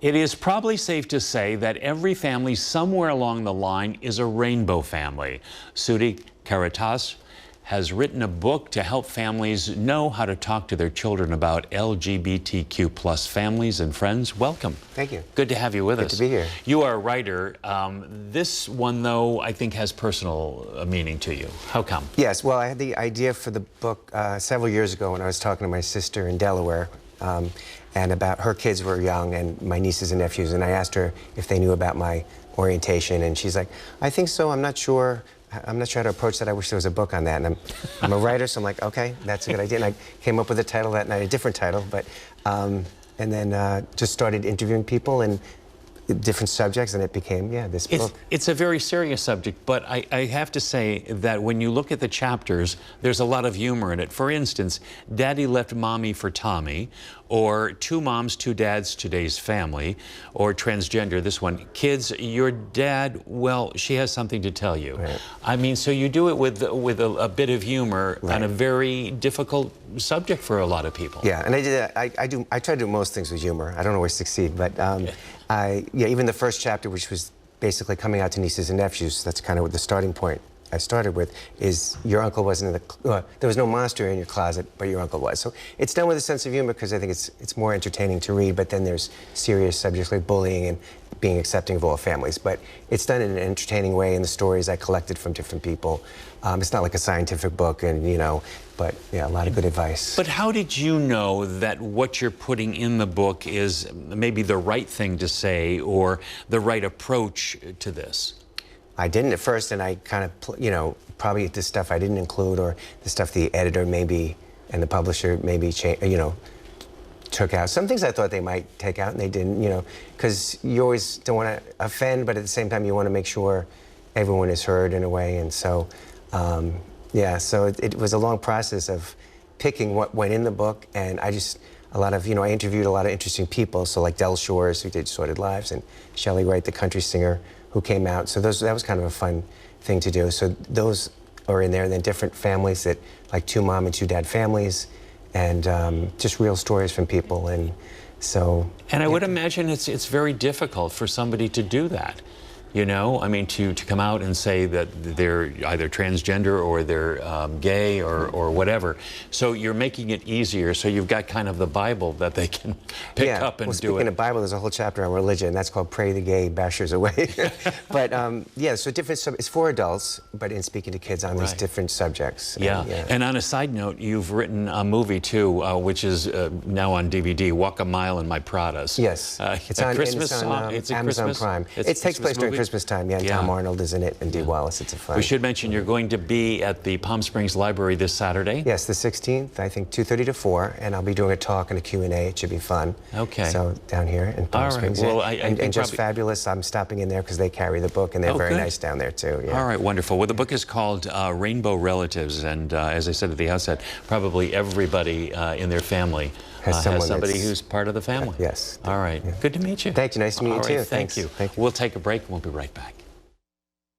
It is probably safe to say that every family somewhere along the line is a rainbow family. Sudi Caritas has written a book to help families know how to talk to their children about LGBTQ plus families and friends. Welcome. Thank you. Good to have you with us. Good to be here. You are a writer. This one, though, I think has personal meaning to you. How come? Yes, well, I had the idea for the book several years ago when I was talking to my sister in Delaware, and about her kids were young and my nieces and nephews, and I asked her if they knew about my orientation, and she's like, I think so, I'm not sure how to approach that. I wish there was a book on that. And I'm a writer, so I'm like, okay, that's a good idea. And I came up with a title that night, a different title, but and then just started interviewing people and different subjects, and it became, this book. It's a very serious subject, but I have to say that when you look at the chapters, there's a lot of humor in it. For instance, Daddy left Mommy for Tommy, or Two Moms, Two Dads, Today's Family, or transgender, this one. Kids, your dad, well, she has something to tell you. Right. I mean, so you do it with a bit of humor on a very difficult subject for a lot of people. Yeah, and I try to do most things with humor. I don't always succeed, but even the first chapter, which was basically coming out to nieces and nephews, that's kind of what the starting point I started with, is your uncle wasn't in the, there was no monster in your closet, but your uncle was. So it's done with a sense of humor because I think it's more entertaining to read, but then there's serious subjects like bullying and being accepting of all families. But it's done in an entertaining way in the stories I collected from different people. It's not like a scientific book, and but yeah, a lot of good advice. But how did you know that what you're putting in the book is maybe the right thing to say or the right approach to this? I didn't at first, and I kind of, probably the stuff I didn't include, or the stuff the editor maybe and the publisher maybe took out. Some things I thought they might take out, and they didn't, because you always don't want to offend, but at the same time you want to make sure everyone is heard in a way. And so, so it was a long process of picking what went in the book, and I interviewed a lot of interesting people, so like Del Shores, who did Sordid Lives, and Shelley Wright, the country singer, who came out. So that was kind of a fun thing to do. So those are in there, and then different families like two mom and two dad families, and just real stories from people. And so. And I would imagine it's very difficult for somebody to do that. I mean, to come out and say that they're either transgender or they're gay or whatever. So you're making it easier. So you've got kind of the Bible that they can pick up and do it. Speaking of Bible, there's a whole chapter on religion. That's called Pray the Gay Bashers Away. But so it's for adults, but in speaking to kids on these different subjects. And on a side note, you've written a movie too, which is now on DVD, Walk a Mile in My Pradas. Yes. It's on Christmas. It's on Amazon Prime. It takes place during Christmas time, and Tom Arnold is in it, and Dee Wallace. It's a fun. We should mention you're going to be at the Palm Springs Library this Saturday. Yes, the 16th, I think 2:30 to 4, and I'll be doing a talk and a Q&A. It should be fun. Okay. So down here in Palm Springs. Well, and just fabulous. I'm stopping in there because they carry the book, and they're very nice down there too. Yeah. All right, wonderful. Well, the book is called Rainbow Relatives, and as I said at the outset, probably everybody in their family has somebody who's part of the family. Yes. All right. Good to meet you. Thank you. Nice to meet you too. Thank you. We'll take a break and we'll be right back.